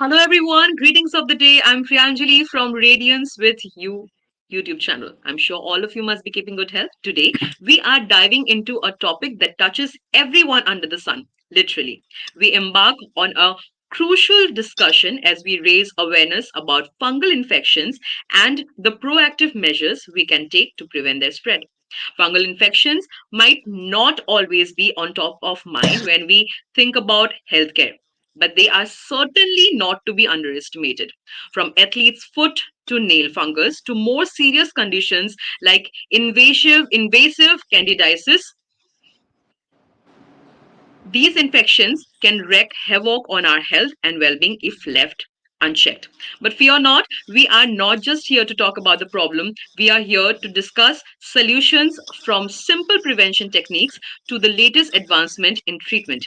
Hello everyone, greetings of the day. I'm Priyanjali from Radiance with you YouTube channel. I'm sure all of you must be keeping good health. Today, we are diving into a topic that touches everyone under the sun, literally. We embark on a crucial discussion as we raise awareness about fungal infections and the proactive measures we can take to prevent their spread. Fungal infections might not always be on top of mind when we think about healthcare, but they are certainly not to be underestimated. From athlete's foot to nail fungus to more serious conditions like invasive candidiasis, these infections can wreak havoc on our health and well being if left unchecked. But fear not, we are not just here to talk about the problem, we are here to discuss solutions from simple prevention techniques to the latest advancement in treatment.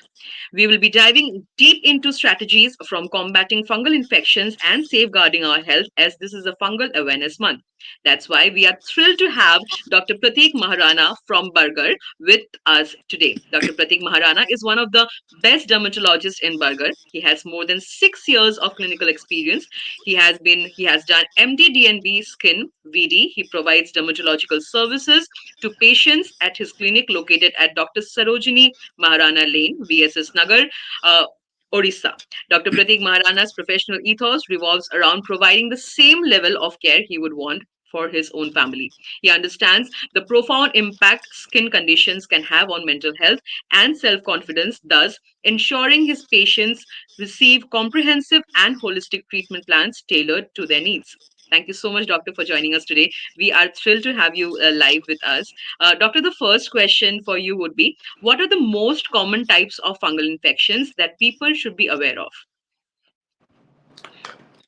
We will be diving deep into strategies from combating fungal infections and safeguarding our health as this is a fungal awareness month. That's why we are thrilled to have Dr. Prateek Maharana from Burger with us today. Dr. Prateek Maharana is one of the best dermatologists in Burger. He has more than 6 years of clinical experience. He has done MD DNB skin VD. He provides dermatological services to patients at his clinic located at Dr. Sarojini Maharana Lane, VSS Nagar, uh, Odisha. Dr. Prateek Maharana's professional ethos revolves around providing the same level of care he would want for his own family. He understands the profound impact skin conditions can have on mental health and self confidence, thus, ensuring his patients receive comprehensive and holistic treatment plans tailored to their needs. Thank you so much, Doctor, for joining us today. We are thrilled to have you live with us. Doctor, the first question for you would be, what are the most common types of fungal infections that people should be aware of?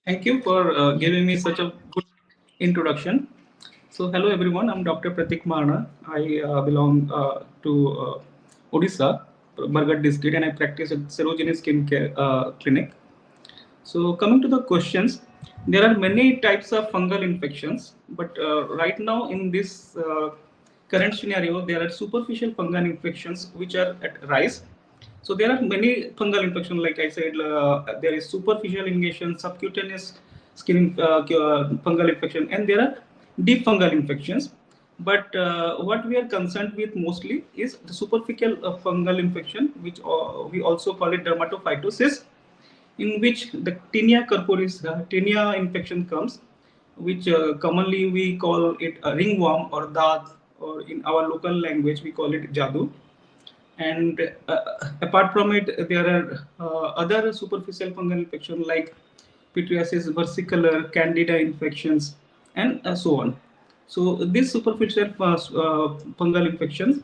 Thank you for giving me such a good introduction. So, hello everyone, I'm Dr. Prateek Maharana. I belong to Odisha, Bargat district, and I practice at Sarojini Skin Care Clinic. So, coming to the questions, there are many types of fungal infections, but right now in this current scenario, there are superficial fungal infections which are at rise. So there are many fungal infections, like I said, there is superficial infection, subcutaneous skin fungal infection, and there are deep fungal infections. But what we are concerned with mostly is the superficial fungal infection, which we also call it dermatophytosis, in which the tinea corporis, tinea infection comes, which commonly we call it a ringworm or daat, or in our local language we call it jadu. And apart from it, there are other superficial fungal infections like pityriasis versicolor, candida infections, and so on. So these superficial fungal infections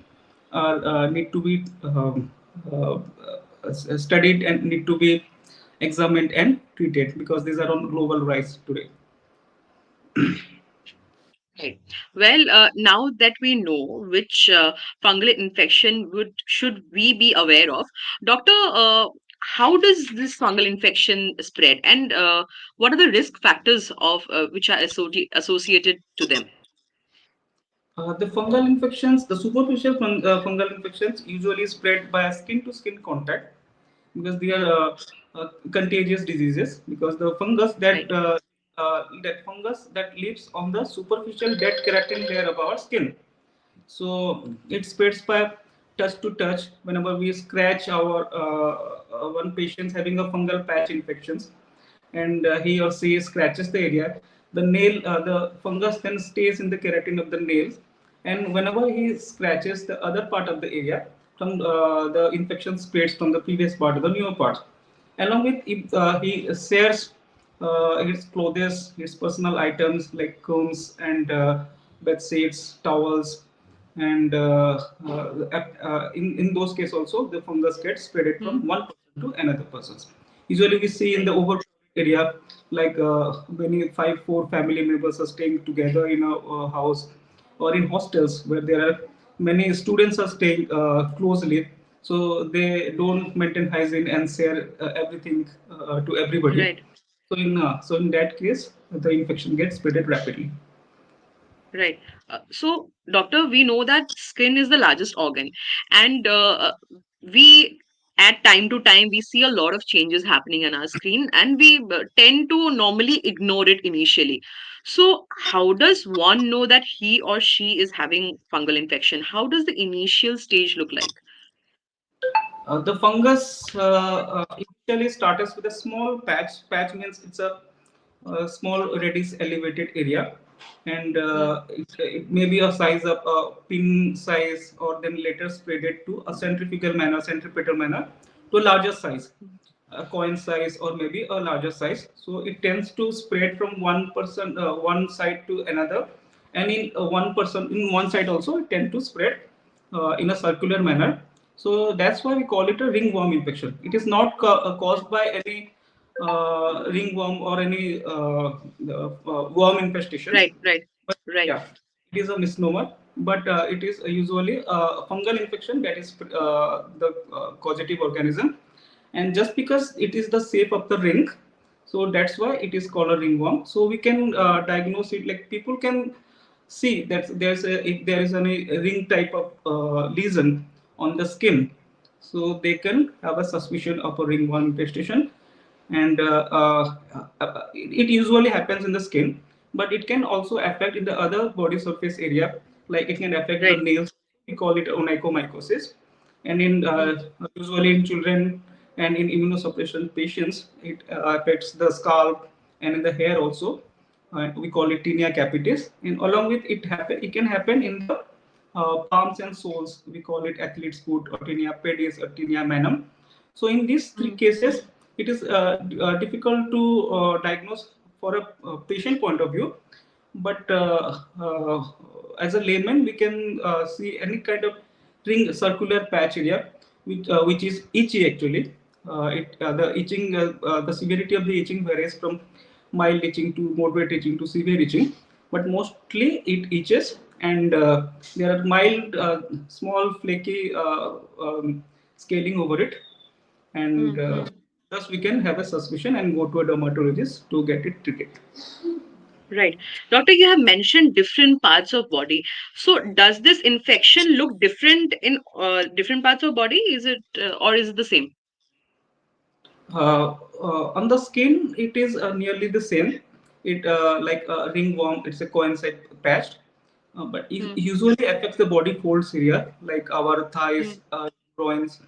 are need to be studied and need to be examined and treated because these are on global rise today. Right. Well, now that we know which fungal infection would should we be aware of, Doctor, how does this fungal infection spread, and what are the risk factors of which are associated to them? The fungal infections, the superficial fungal infections usually spread by skin to skin contact because they are contagious diseases because the fungus Right. that fungus that lives on the superficial dead keratin layer of our skin. So it spreads by touch to touch. Whenever we scratch our one patient having a fungal patch infections, and he or she scratches the area, the fungus then stays in the keratin of the nails, and whenever he scratches the other part of the area, from the infection spreads from the previous part to the newer part. Along with if he shares his clothes, his personal items like combs and bed sheets, towels, and in those cases also the fungus gets spread Hmm. from one person to another persons. Usually we see in the Right. over area like many five four family members are staying together in a house or in hostels where there are many students are staying closely, so they don't maintain hygiene and share everything to everybody. Right. So in that case the infection gets spread rapidly. Right. So, doctor, we know that skin is the largest organ, and we at time to time we see a lot of changes happening on our screen, and we tend to normally ignore it initially. So how does one know that he or she is having fungal infection? How does the initial stage look like? The fungus initially starts with a small patch. Patch means it's a small reddish elevated area, and Mm, it may be a size of a pin size, or then later spread it to a centripetal manner, to a larger size, mm, a coin size, or maybe a larger size. So it tends to spread from one side to another, and in one person in one side also it tend to spread in a circular manner. So that's why we call it a ringworm infection. It is not caused by any ringworm or any worm infestations. right, right, But right, yeah, it is a misnomer. But it is usually a fungal infection that is the causative organism. And just because it is the shape of the ring, so that's why it is called a ringworm. So we can diagnose it, like people can see that there's a if there is any ring type of lesion on the skin, so they can have a suspicion of a ringworm infestation. And it usually happens in the skin, but it can also affect in the other body surface area, like it can affect the right. nails. We call it onychomycosis. And in Mm, usually in children and in immunosuppression patients, it affects the scalp and in the hair also. We call it tinea capitis. And along with it can happen in the palms and soles. We call it athlete's foot, or tinea pedis, or tinea manum. So in these three mm, cases, it is difficult to diagnose for a patient point of view. But as a layman, we can see any kind of ring circular patch area, which is itchy actually. The itching, the severity of the itching varies from mild itching to moderate itching to severe itching, but mostly it itches, and there are mild, small, flaky scaling over it, and mm, mm. thus we can have a suspicion and go to a dermatologist to get it treated. Right. Doctor, you have mentioned different parts of body. So does this infection look different in different parts of body? Is it or is it the same? On the skin, it is nearly the same. It like a ringworm. It's a coincide patch, but it Mm, usually affects the body folds area, like our thighs, mm, groins,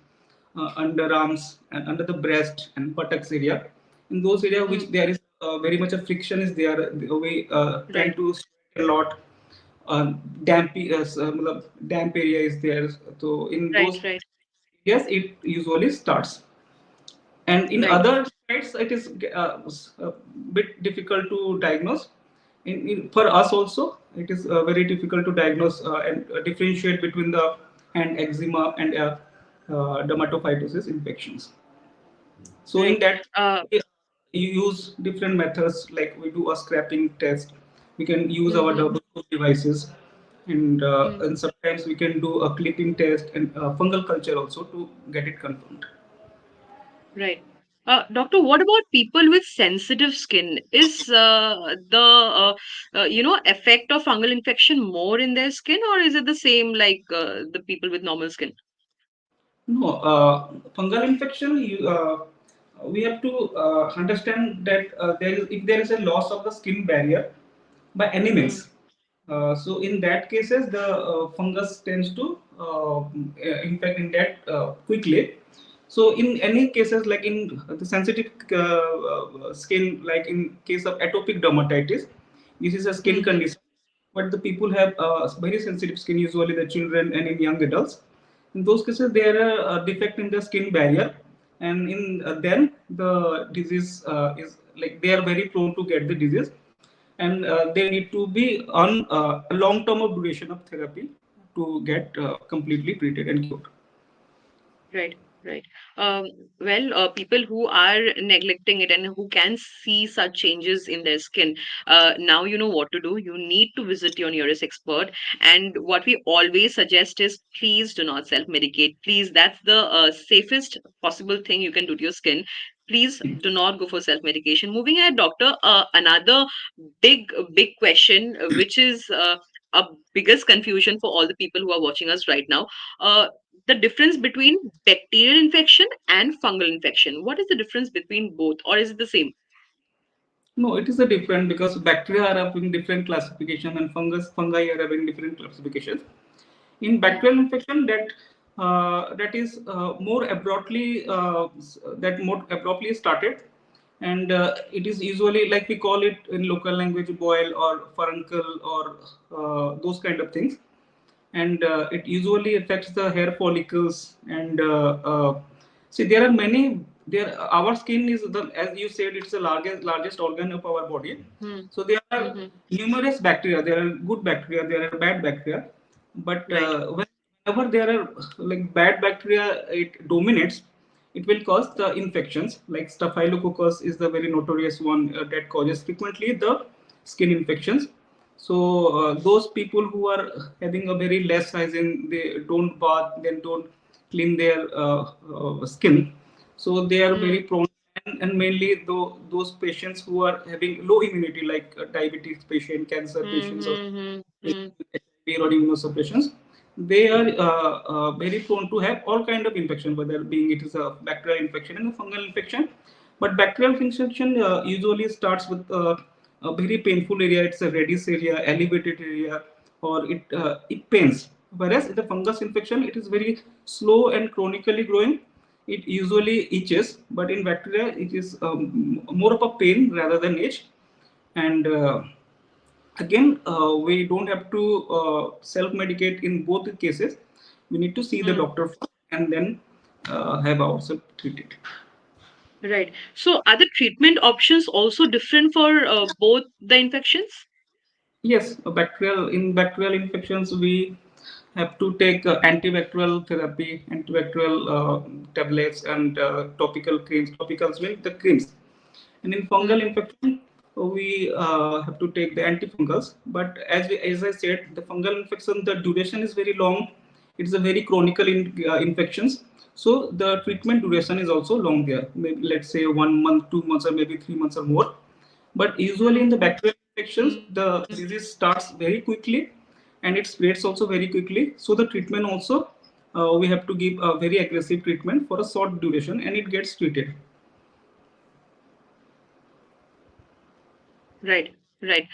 underarms, and under the breast and buttocks area. In those areas which mm. there is very much of friction is there, we tend Right, to sweat a lot. Damp area is there. So in right, those right, areas, it usually starts. And in right, other sites it is a bit difficult to diagnose. For us also it is very difficult to diagnose and differentiate between the hand eczema and dermatophytosis infections. So in right. that, Uh, you use different methods, like we do a scraping test, we can use our mhm, double scope devices, mm. and sometimes we can do a clipping test and fungal culture also to get it confirmed. Right. Doctor, what about people with sensitive skin? Is the effect of fungal infection more in their skin, or is it the same like the people with normal skin? No, fungal infection. We have to understand that if there is a loss of the skin barrier by any Mm, means, so in that cases the fungus tends to infect in that quickly. So in any cases, like in the sensitive skin, like in case of atopic dermatitis, this is a skin mm-hmm. condition. But the people have very sensitive skin, usually the children and in young adults. In those cases, there are a defect in the skin barrier, and in then the disease is like they are very prone to get the disease, and they need to be on a long term of duration of therapy to get completely treated and cured. Right, right. Um, people who are neglecting it and who can see such changes in their skin, now you know what to do. You need to visit your nearest expert. And what we always suggest is please do not self-medicate. Please, that's the safest possible thing you can do to your skin. Please do not go for self-medication. Moving ahead, doctor, another big question, which is a biggest confusion for all the people who are watching us right now. the difference between bacterial infection and fungal infection. What is the difference between both, or is it the same? No, it is a different because bacteria are having different classification and fungi are having different classifications. In bacterial infection, that is more abruptly more abruptly started, and it is usually like we call it in local language boil or furuncle or those kind of things, and it usually affects the hair follicles and see there are many there our skin is the as you said it's the largest organ of our body. Hmm. So there are Hmm. numerous bacteria, there are good bacteria, there are bad bacteria, but Right. whenever there are like bad bacteria it dominates, it will cause the infections like staphylococcus is the very notorious one that causes frequently the skin infections. So those people who are having a very less hygiene, they don't bath, then don't clean their skin, so they are very Hmm. prone. And mainly those patients who are having low immunity, like diabetes patient, cancer Hmm. patients, or Hmm. Hmm. Hmm. HIV or immunosuppressions, they are very prone to have all kind of infection, whether being it is a bacterial infection and a fungal infection. But bacterial infection usually starts with a very painful area. It's a reddish area, elevated area, or it pains. Whereas in the fungus infection, it is very slow and chronically growing. It usually itches, but in bacteria, it is more of a pain rather than itch. And again, we don't have to self-medicate in both the cases. We need to see the Hmm. doctor first and then have ourselves treated. Right. So, are the treatment options also different for both the infections? Yes, bacterial infections, we have to take antibacterial therapy, antibacterial tablets, and topical creams. Topicals mean the creams. And in Hmm. fungal infection, we have to take the antifungals. But as I said, the fungal infection, the duration is very long. It's a very chronic infections. So the treatment duration is also long there. Maybe let's say 1 month, 2 months, or maybe 3 months or more. But usually in the bacterial infections, the disease starts very quickly and it spreads also very quickly. So the treatment also, we have to give a very aggressive treatment for a short duration and it gets treated. Right, right.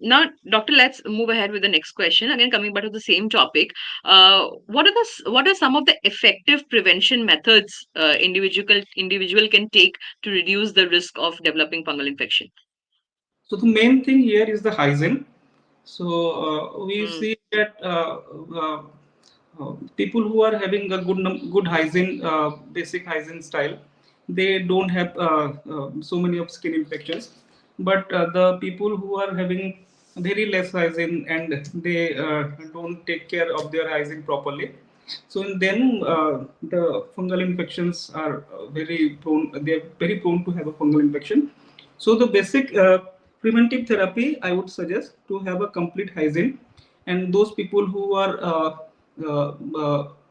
Now, doctor, let's move ahead with the next question. Again, coming back to the same topic, what are some of the effective prevention methods individual can take to reduce the risk of developing fungal infection? So the main thing here is the hygiene. So we Hmm. see that people who are having a good hygiene, basic hygiene style, they don't have so many of skin infections. But the people who are having very less hygiene and they don't take care of their hygiene properly, so in them the fungal infections are very prone. They are very prone to have a fungal infection. So the basic preventive therapy, I would suggest to have a complete hygiene. And those people who are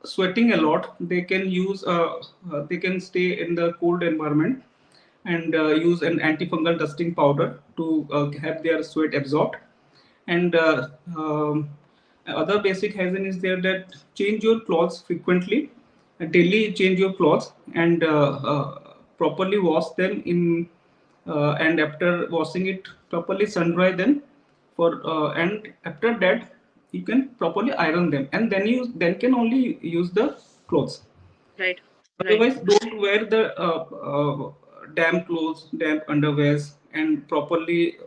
sweating a lot, they can stay in the cold environment and use an antifungal dusting powder to have their sweat absorbed. And other basic hygiene is there that change your clothes frequently, daily change your clothes and properly wash them in and after washing it properly sun dry them for and after that you can properly iron them and then can only use the clothes. Right, right. Otherwise, don't wear the damp clothes, damp underwears, and properly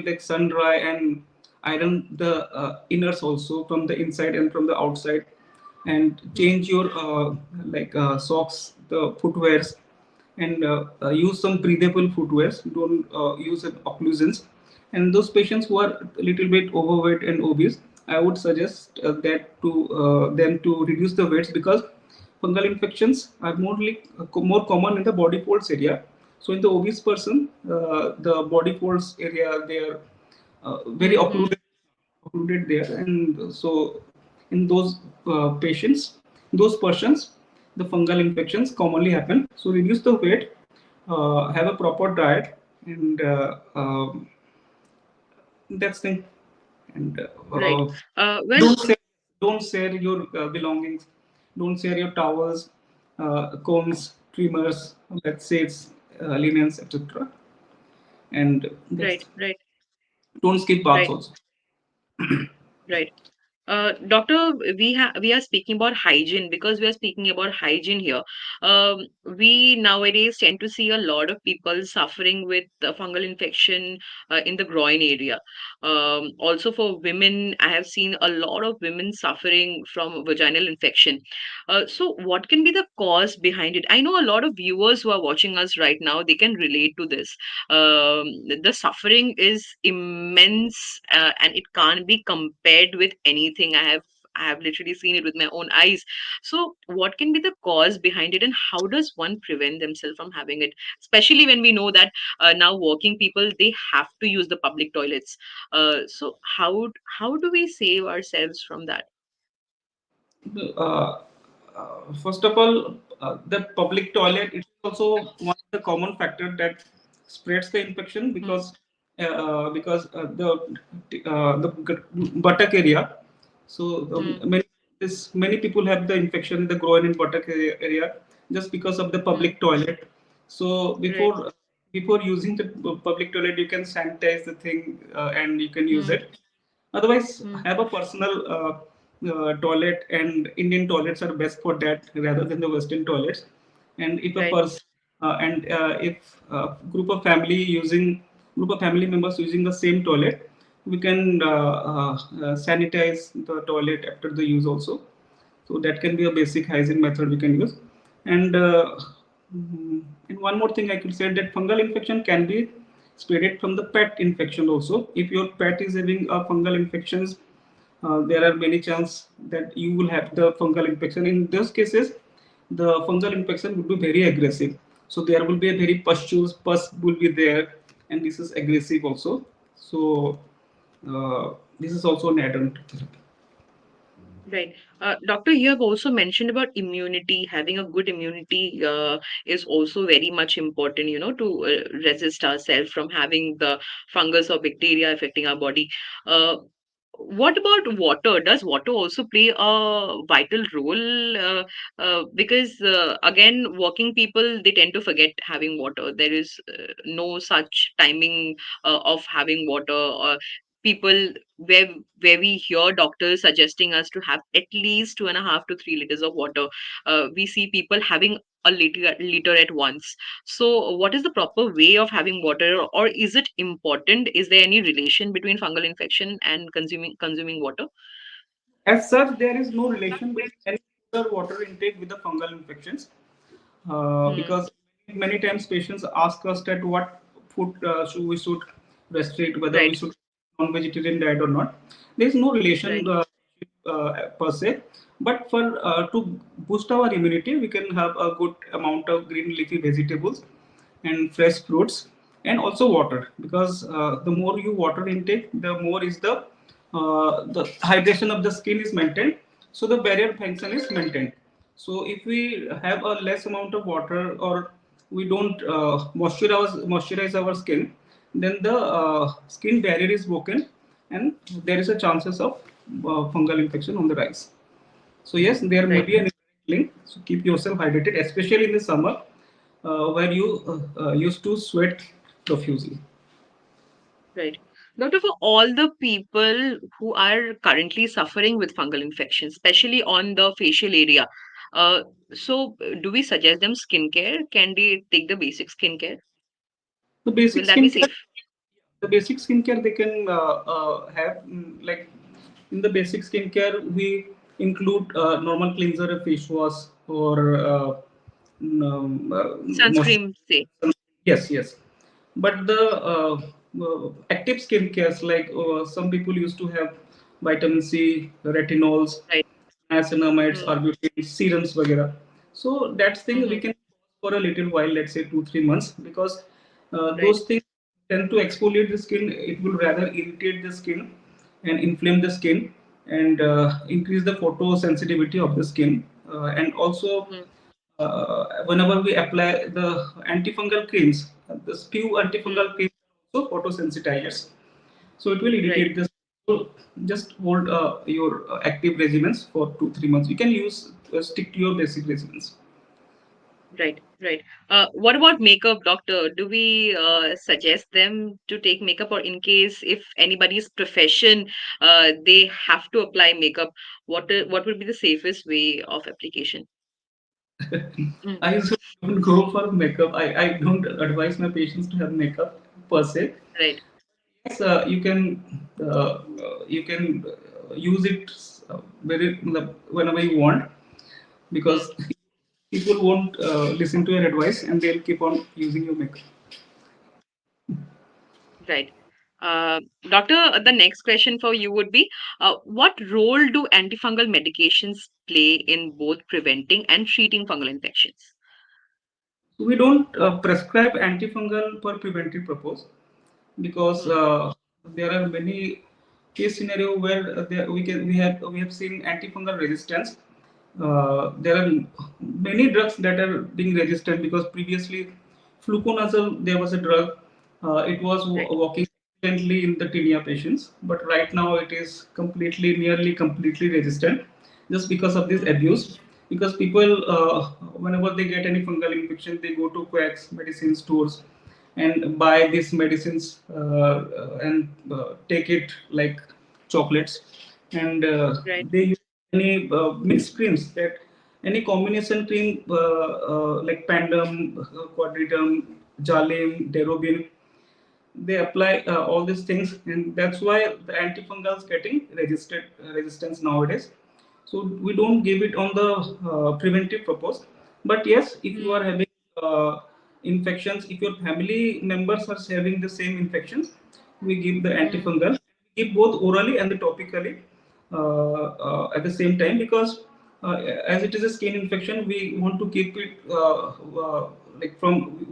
like sun dry and iron the inners also from the inside and from the outside, and Hmm. change your socks, the footwears, and use some breathable footwears. Don't use occlusions. And those patients who are a little bit overweight and obese, I would suggest that to them to reduce the weights because fungal infections are more common in the body folds area. So in the obese person, the body folds area they are very Hmm. occluded there, and so in those patients, those persons, the fungal infections commonly happen. So reduce the weight, have a proper diet, and that's thing. And Right. Well, don't say. don't share your belongings, don't share your towels, combs, trimmers, bed sheets, linens, etc. And Right, that's, right, don't skip baths right, also. right. Doctor, we are speaking about hygiene because we are speaking about hygiene here. We nowadays tend to see a lot of people suffering with fungal infection in the groin area. Also, for women, I have seen a lot of women suffering from vaginal infection. So, what can be the cause behind it? I know a lot of viewers who are watching us right now, they can relate to this. The suffering is immense, and it can't be compared with anything I have literally seen it with my own eyes. So what can be the cause behind it, and how does one prevent themselves from having it, especially when we know that now working people, they have to use the public toilets. So how do we save ourselves from that? uh, First of all, the public toilet is also one of the common factor that spreads the infection Hmm, because the buttock area. So hmm, many people have the infection in the groin and buttock area just because of the hmm, public toilet. So right. before using the public toilet, you can sanitize the thing and you can use Hmm, it. Otherwise, hmm, have a personal toilet, and Indian toilets are best for that rather than the Western toilets. And if a right. person and if group of family using group of family members using the same toilet, we can sanitize the toilet after the use also. So that can be a basic hygiene method we can use. And and one more thing I could say that fungal infection can be spreaded from the pet infection also. If your pet is having a fungal infections, there are many chance that you will have the fungal infection. In those cases, the fungal infection would be very aggressive. So there will be a very pustules, pus will be there, and this is aggressive also. So this is also an add-on to therapy. Right. Doctor, you have also mentioned about immunity. Having a good immunity is also very much important, to resist ourselves from having the fungus or bacteria affecting our body. Uh, what about water? Does water also play a vital role? Because again, working people, they tend to forget having water. There is no such timing of having water. Or people where we hear doctors suggesting us to have at least 2.5 to 3 liters of water. We see people having a liter at once. So, what is the proper way of having water, or is it important? Is there any relation between fungal infection and consuming water? As such, there is no relation between any other water intake with the fungal infections. Hmm. Because many times patients ask us that what food should restrict, whether we Right. should non-vegetarian diet or not. There is no relation Right. per se, but for to boost our immunity, we can have a good amount of green leafy vegetables and fresh fruits and also water, because the more you water intake, the more is the hydration of the skin is maintained, so the barrier function is maintained. So if we have a less amount of water, or we don't moisturize our skin, then the skin barrier is broken, and there is a chances of fungal infection on the rise. So yes, there may Right. be an link. So keep yourself hydrated, especially in the summer, where you used to sweat profusely. Right. Doctor, for all the people who are currently suffering with fungal infection, especially on the facial area, uh, do we suggest them skincare? Can they take the basic skincare? The basic Will that be skincare, safe? the basic skincare they can have, like in the basic skincare we include normal cleanser, a face wash, or moisturizer. Sunscreen, say. Yes, yes. But the active skincare, like some people used to have vitamin C, retinols, Right. niacinamides, Mm-hmm. arbutin, serums, वगैरह. So that thing we Mm-hmm. can for a little while, let's say 2 3 months, because Right. those things tend to exfoliate the skin. It will rather irritate the skin and inflame the skin, and increase the photosensitivity of the skin, and also Mm-hmm. whenever we apply the antifungal creams, the few Mm-hmm. antifungal creams are also photosensitizers, so it will Right. irritate the skin. So just hold your active regimens for 2 3 months. You can use stick to your basic regimens. Right, right. What about makeup, doctor? Do we suggest them to take makeup, or in case if anybody's profession, they have to apply makeup, what would be the safest way of application? Mm, I usually don't go for makeup. I don't advise my patients to have makeup per se. right. Yes, you can use it very whenever you want, Mm, because people won't listen to your advice and they'll keep on using your makeup. right. Doctor, the next question for you would be, what role do antifungal medications play in both preventing and treating fungal infections? We don't prescribe antifungal for preventive purpose, because Mm, there are many case scenario where we have seen antifungal resistance. There are many drugs that are being resistant because previously fluconazole, there was a drug, it was right. working excellently in the tinea patients, but right now it is nearly completely resistant, just because of this Mm, abuse. Because people, whenever they get any fungal infection, they go to quacks, medicine stores, and buy these medicines, and take it like chocolates, and right. they use any mixed creams, that any combination cream, like Pandem, Quadritum, Jalim, Derobin, they apply all these things, and that's why the antifungals getting registered resistance nowadays. So we don't give it on the preventive purpose. But yes, if you are Mm, having infections, if your family members are having the same infections, we give the mm, antifungal. We give both orally and the topically at the same time, because as it is a skin infection, we want to keep it we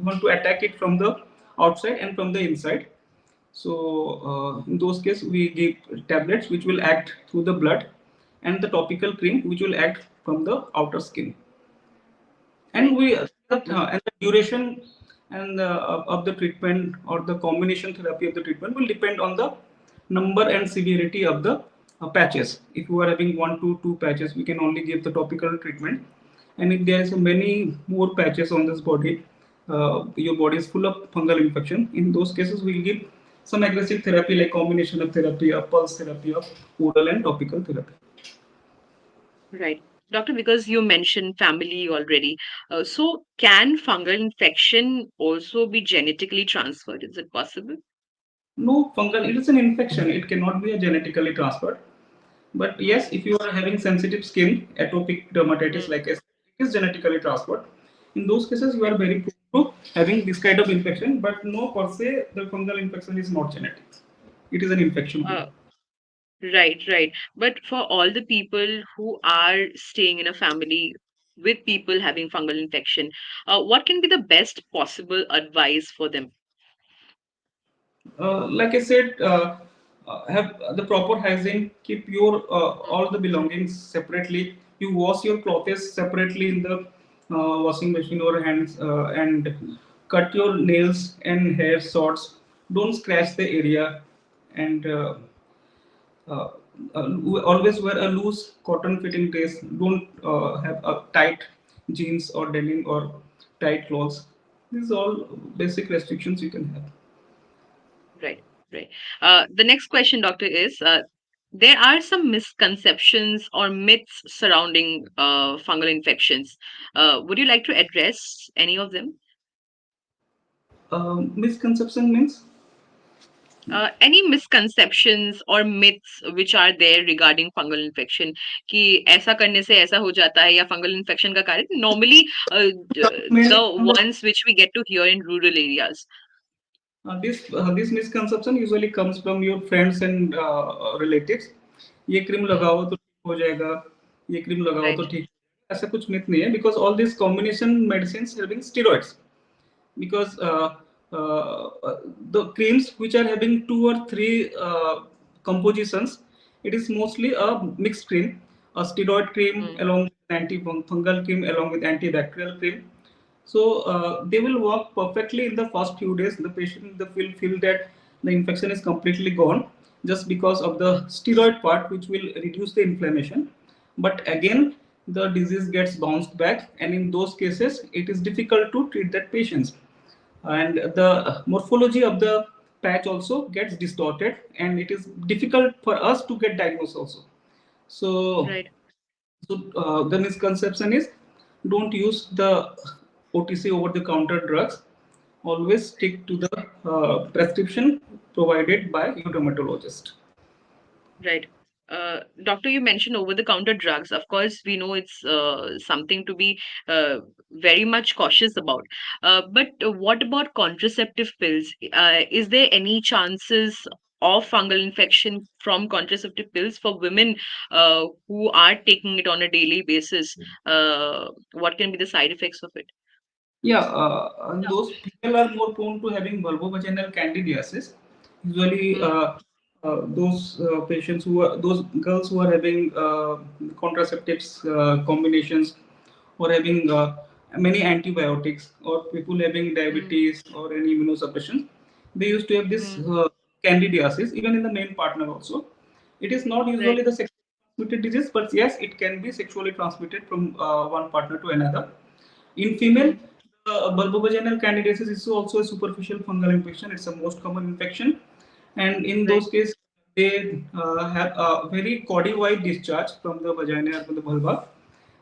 want to attack it from the outside and from the inside. So in those cases, we give tablets which will act through the blood, and the topical cream which will act from the outer skin. And right. we Mm, and the duration and of the treatment, or the combination therapy of the treatment, will depend on the number and severity of the patches. If you are having one to two patches, we can only give the topical treatment. And if there is many more patches on this body, your body is full of fungal infection, in those cases we'll give some aggressive therapy, like combination of therapy, a pulse therapy of oral and topical therapy. right. Doctor, because you mentioned family already, so can fungal infection also be genetically transferred? Is it possible? No, fungal, it is an infection. It cannot be a genetically transferred. But Mm, yes, if you are having sensitive skin, atopic dermatitis, mm, like I said, it is genetically transferred. In those cases, you are right. very prone to having this kind of infection. But no, per se, the fungal infection is not genetic. It is an infection only. Uh, right, right. But for all the people who are staying in a family with people having fungal infection, what can be the best possible advice for them? Like I said, have the proper hygiene. Keep your Mm, all the belongings separately. You wash your clothes separately in the washing machine or hands, and cut your nails and hair shorts. Don't scratch the area, and uh, always wear a loose cotton fitting dress. Don't have a tight jeans or denim or tight clothes. These are all basic restrictions you can have. right, right. The next question, doctor, is there are some misconceptions or myths surrounding fungal infections. Would you like to address any of them? Misconception means. Any misconceptions or myths which are there regarding fungal infection कि ऐसा करने से ऐसा हो जाता है या fungal infection का कारण normally Mainly the from the ones which we get to hear in rural areas, this misconception usually comes from your friends and relatives. ये क्रीम mm, लगाओ तो ठीक हो जाएगा, ये क्रीम लगाओ तो right? ठीक, ऐसा कुछ मिथ नहीं है, because all these combination medicines having steroids, because the creams which are having two or three compositions, it is mostly a mixed cream, a steroid cream Mm, along with antifungal cream along with antibacterial cream. So they will work perfectly in the first few days. The patient will feel that the infection is completely gone. just because of the steroid part, which will reduce the inflammation. But again, the disease gets bounced back, and in those cases, it is difficult to treat that patients, and the morphology of the patch also gets distorted, and it is difficult for us to get diagnosed also. So, Right. the misconception is, don't use the OTC over the counter drugs. Always stick to the prescription provided by your dermatologist. Right. Doctor, you mentioned over-the-counter drugs. Of course, we know it's something to be very much cautious about. But what about contraceptive pills? Is there any chances of fungal infection from contraceptive pills for women who are taking it on a daily basis? What can be the side effects of it? Yeah, and those people are more prone to having vulvovaginal candidiasis. Usually, Mm, those patients who are, those girls who are having contraceptives combinations, or having many antibiotics, or people having mm, diabetes or any immunosuppression, they used to have this mm, candidiasis even in the male partner also. It is not right. usually the sexually transmitted disease, but yes, it can be sexually transmitted from one partner to another. In female, Mm, bulbovaginal candidiasis is also a superficial fungal infection. It's the most common infection, and in right. those cases, they have a very caudy-white discharge from the vagina or from the vulva,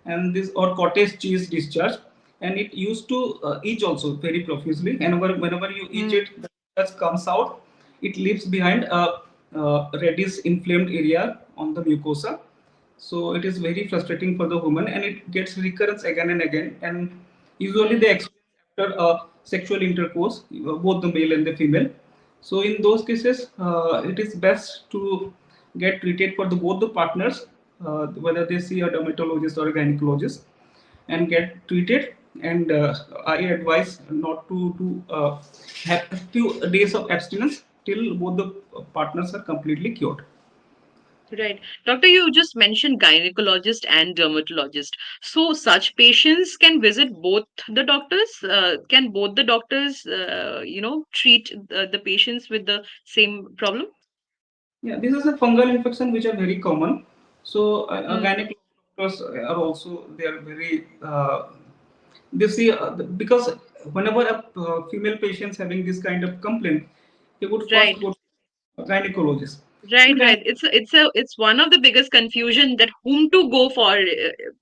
and this or cottage cheese discharge, and it used to itch also very profusely. And whenever you itch Mm, it, the discharge comes out. It leaves behind a reddish inflamed area on the mucosa, so it is very frustrating for the woman, and it gets recurrence again and again. And usually mm, they experience after sexual intercourse, both the male and the female. So in those cases, it is best to get treated for the both the partners, whether they see a dermatologist or a gynecologist, and get treated. And I advise not to do have few days of abstinence till both the partners are completely cured. right. Doctor, you just mentioned gynecologist and dermatologist. So such patients can visit both the doctors? Can both the doctors, treat the patients with the same problem? Yeah, this is a fungal infection which are very common. So Mm, gynecological doctors are also, they are very they see because whenever a female patient is having this kind of complaint, he would right. first go to a gynecologist. Right, And right. It's one of the biggest confusion that whom to go for.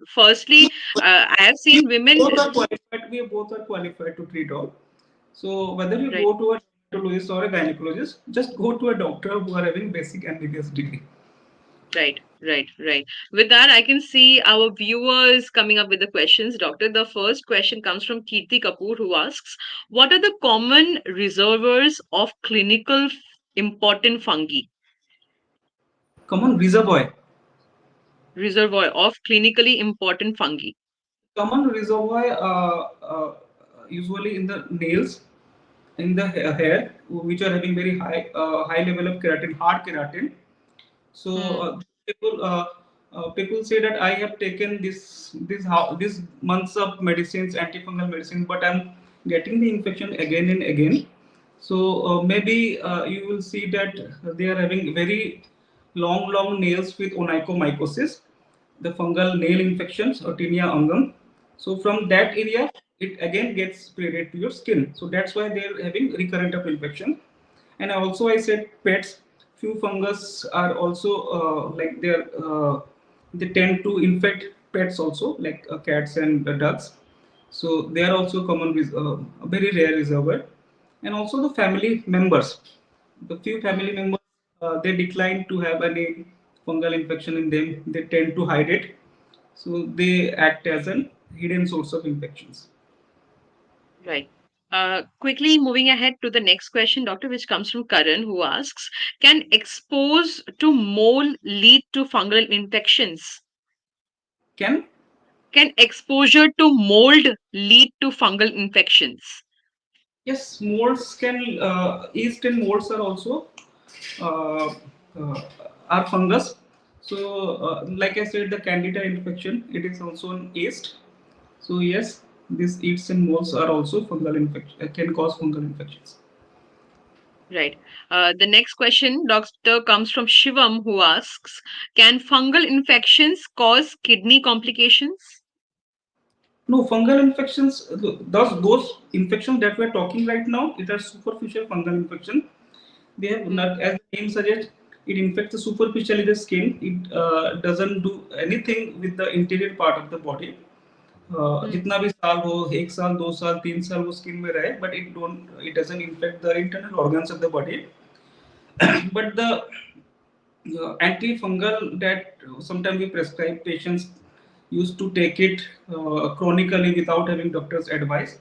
Firstly, I have we seen women. both are qualified. We both are qualified to treat all. So whether you Right. go to a dermatologist or a gynecologist, just go to a doctor who are having basic MBBS degree. Right, right, right. With that, I can see our viewers coming up with the questions. Doctor, the first question comes from Kirti Kapoor, who asks, what are the common reservoirs of clinical important fungi? Come on, reservoir. Reservoir of clinically important fungi. Common reservoir usually in the nails, in the hair, which are having very high level of keratin, hard keratin. So Hmm, people say that I have taken this months of medicines, antifungal medicine, but I'm getting the infection again and again. So maybe you will see that they are having very long nails with onychomycosis, the fungal nail infections or tinea angum. So from that area, it again gets spreaded to your skin. So that's why they're having recurrent of infection. And also I said pets, few fungus are also they tend to infect pets also, like cats and ducks. So they are also common with a very rare reservoir. And also the family members, the few family hmm. members, they decline to have any fungal infection in them. They tend to hide it, so they act as an hidden source of infections. Right. Quickly moving ahead to the next question, Doctor, which comes from Karan, who asks, can expose to mole lead to fungal infections? Can Can exposure to mold lead to fungal infections? Yes, molds can yeast and molds are also uh, uh, are fungus. So, like I said, the candida infection, it is also an yeast. So yes, these yeasts and molds are also fungal infection, can cause fungal infections. Right. The next question, doctor, comes from Shivam, who asks, can fungal infections cause kidney complications? No, fungal infections, those infections that we're talking right now, it are superficial fungal infection. They have Hmm. not, as the name suggests, it infects superficially the skin. It doesn't do anything with the interior part of the body. Hmm. जितना भी साल हो, एक साल, 2 साल, 3 साल वो skin में रहे, but it doesn't infect the internal organs of the body. But the antifungal that sometimes we prescribe patients used to take it chronically without having doctor's advice.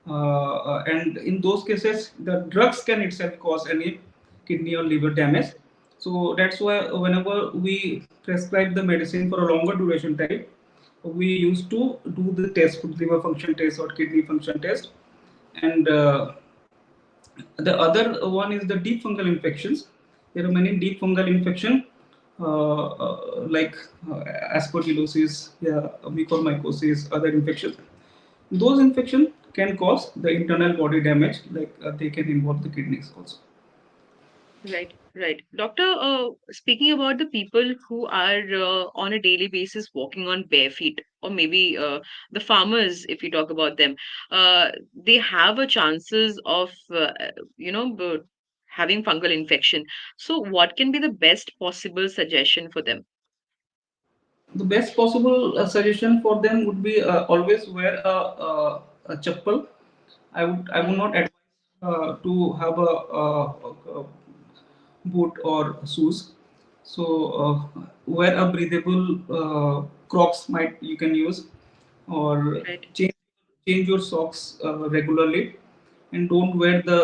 And in those cases, the drugs can itself cause any kidney or liver damage. So that's why whenever we prescribe the medicine for a longer duration time, we used to do the test, liver function test or kidney function test. And the other one is the deep fungal infections. There are many deep fungal infection like aspergillosis, yeah, mucormycosis, other infections. Those infections can cause the internal body damage, like they can involve the kidneys also. Right, right. Doctor, speaking about the people who are on a daily basis walking on bare feet, or maybe the farmers, if you talk about them, they have a chances of, having fungal infection. So, what can be the best possible suggestion for them? The best possible suggestion for them would be always wear a chappal. I would Hmm. not advise to have a boot or shoes. So wear a breathable crocs might you can use, or Right, change your socks regularly, and don't wear the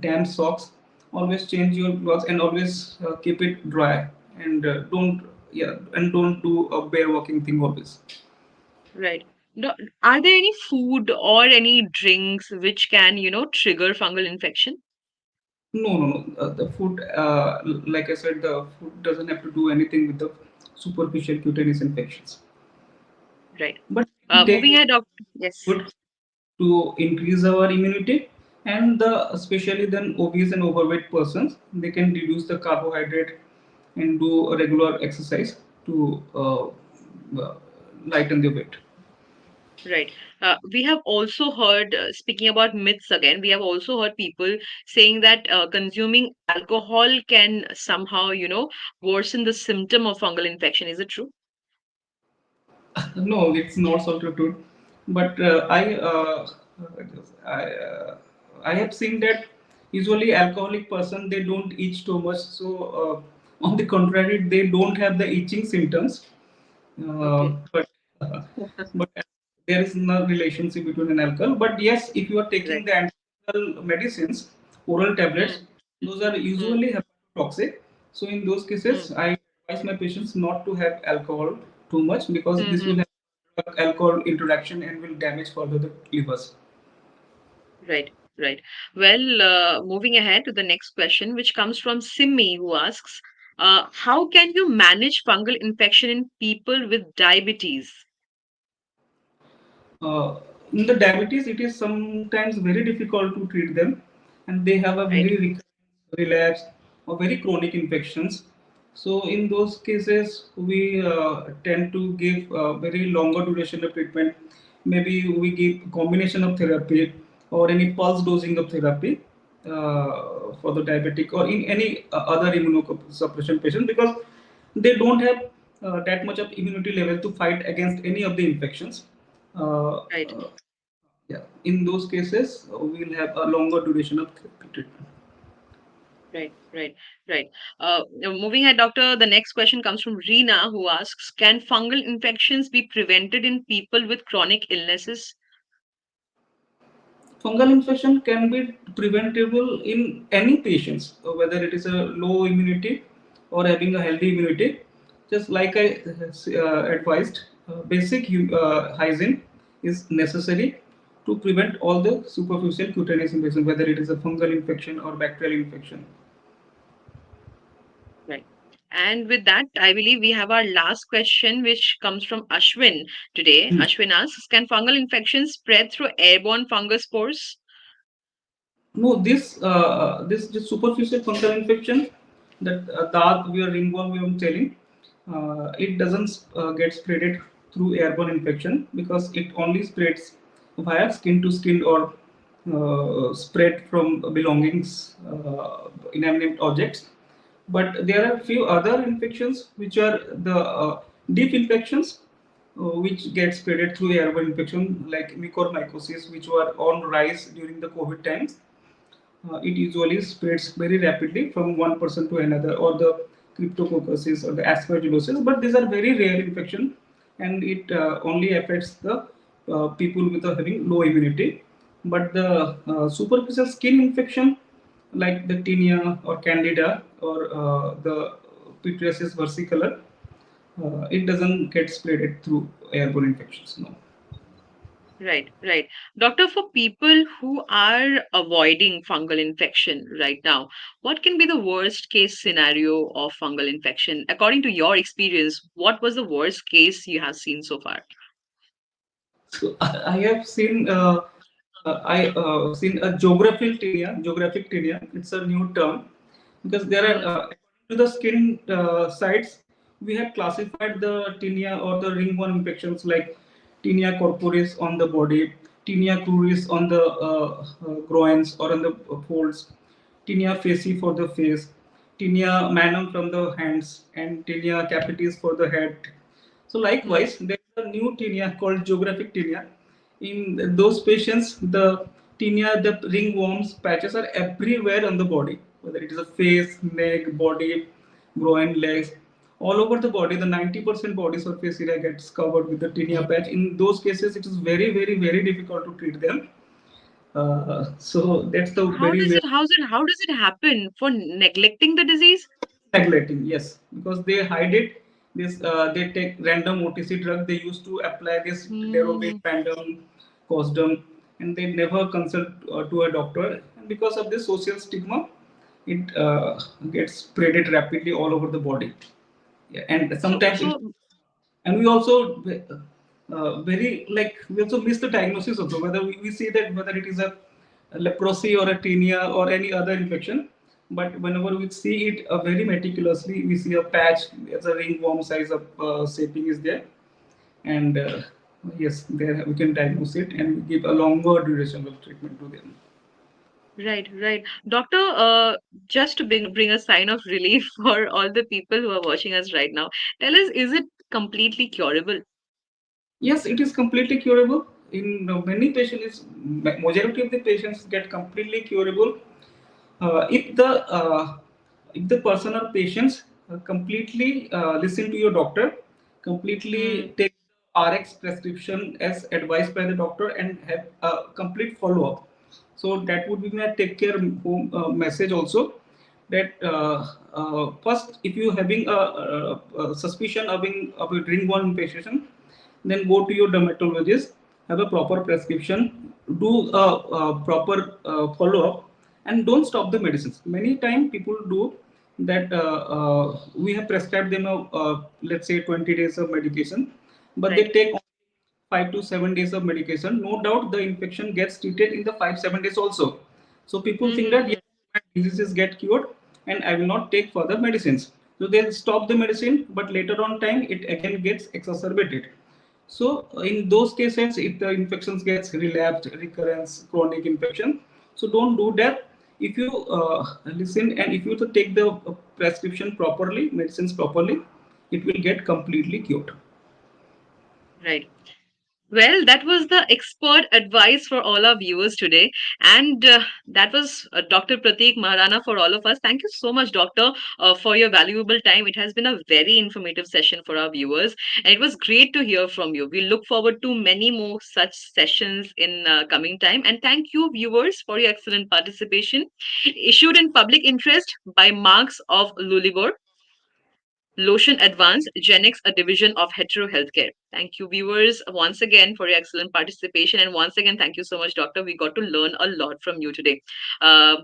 damp socks. Always change your clothes and always keep it dry, and don't do a bare walking thing always. right. Are there any food or any drinks which can, trigger fungal infection? No, no, no. The food, like I said, the food doesn't have to do anything with the superficial cutaneous infections. Right. But we can take Moving ahead, doctor. Yes. food to increase our immunity, and especially then obese and overweight persons, they can reduce the carbohydrate and do a regular exercise to lighten the weight. Right. We have also heard, speaking about myths again, we have also heard people saying that consuming alcohol can somehow, worsen the symptom of fungal infection. Is it true? No, it's not solitude, but I, uh, I have seen that usually alcoholic person they don't itch too much. So on the contrary, they don't have the itching symptoms. Okay. But but there is no relationship between an alcohol. But yes, if you are taking Right. the antifungal medicines, oral tablets, Hmm. those are Hmm. usually hepatotoxic. So in those Hmm. cases, I advise my patients not to have alcohol too much because Hmm. this will Hmm. have alcohol introduction and will damage further the livers. Right. Right. Well, moving ahead to the next question, which comes from Simmi, who asks, how can you manage fungal infection in people with diabetes? Uh, in the diabetes, it is sometimes very difficult to treat them, and they have a Right. very relapsed or very chronic infections. So in those cases, we tend to give very longer duration of treatment. Maybe we give combination of therapy or any pulse dosing of therapy for the diabetic or in any other immunosuppression patient, because they don't have that much of immunity level to fight against any of the infections. Uh, Right. uh, yeah, in those cases, we will have a longer duration of therapy treatment. Right, right, right. Moving ahead, doctor, the next question comes from Reena, who asks, can fungal infections be prevented in people with chronic illnesses? Fungal infection can be preventable in any patients, whether it is a low immunity or having a healthy immunity. Just like I advised, basic hygiene is necessary to prevent all the superficial cutaneous infection, whether it is a fungal infection or bacterial infection. Right. And with that, I believe we have our last question, which comes from Ashwin today. Ashwin asks, can fungal infections spread through airborne fungus spores? No, this superficial fungal infection that that we are ringworm we are telling, it doesn't get spreaded through airborne infection because it only spreads via skin to skin or spread from belongings, inanimate objects. But there are few other infections which are the deep infections which get spreaded through airborne infection like mucormycosis, which were on rise during the COVID times. It usually spreads very rapidly from one person to another, or the cryptococcosis or the aspergillosis. But these are very rare infection, and it only affects the people with having low immunity. But the superficial skin infection, like the tinea or candida or the pityriasis versicolor, it doesn't get spreaded through airborne infections. No. Right, right. Doctor, for people who are avoiding fungal infection right now, what can be the worst case scenario of fungal infection? According to your experience, what was the worst case you have seen so far? So I have seen I seen a geographic tinea. It's a new term because there are Mm-hmm. according to the skin sites, we have classified the tinea or the ringworm infections like tinea corporis on the body, tinea cruris on the groins or on the folds, tinea facie for the face, tinea manum from the hands, and tinea capitis for the head. So Mm-hmm. likewise, there is a new tinea called geographic tinea. In those patients, the tinea, the ringworms patches are everywhere on the body, whether it is a face, neck, body, groin, legs, all over the body. The 90% body surface area gets covered with the tinea patch. In those cases, it is very, very, very difficult to treat them. So that's the very How does it happen for neglecting the disease? neglecting, yes, because they hide it. This they take random OTC drug. They used to apply this Mm, derobin, random cosdum, and they never consult to a doctor. And because of this social stigma, it gets spreaded rapidly all over the body. Yeah, and so, sometimes it, so and we also very like we also miss the diagnosis also whether we see that whether it is a leprosy or a tinea or any other infection. But whenever we see it very meticulously, we see a patch as a ringworm size of shaping is there, and yes, there we can diagnose it and give a longer duration of treatment to them. right, right. Doctor, just to bring a sign of relief for all the people who are watching us right now, tell us, is it completely curable? Yes, it is completely curable. In many patients, majority of the patients get completely curable if the person or patients completely listen to your doctor, Mm, completely take RX prescription as advised by the doctor, and have a complete follow up. So that would be my take care home message also. That first, if you having a suspicion of a ringworm infection, then go to your dermatologist, have a proper prescription, do a proper follow up, and don't stop the medicines. Many times people do that. We have prescribed them let's say 20 days of medication, but they right. take 5 to 7 days of medication. No doubt the infection gets treated in the 5 7 days also. So people think that Mm-hmm. yes, my diseases get cured and I will not take further medicines. So they'll stop the medicine, but later on time it again gets exacerbated. So in those cases, if the infections gets relapsed, recurrence, chronic infection, so don't do that. If you listen and if you to take the prescription properly, medicines properly, it will get completely cured. Right. Well, that was the expert advice for all our viewers today. And that was Dr. Prateek Maharana for all of us. Thank you so much, Doctor, for your valuable time. It has been a very informative session for our viewers. And it was great to hear from you. We look forward to many more such sessions in coming time. And thank you, viewers, for your excellent participation. Issued in public interest by Marks of Lulibor. Lotion Advanced Genix, a division of Hetero Healthcare. Thank you, viewers, once again for your excellent participation. And once again, thank you so much, Doctor. We got to learn a lot from you today. Uh,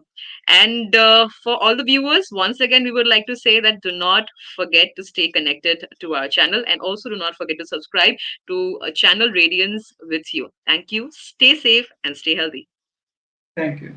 and for all the viewers, once again, we would like to say that do not forget to stay connected to our channel and also do not forget to subscribe to channel Radiance with you. Thank you. Stay safe and stay healthy. Thank you.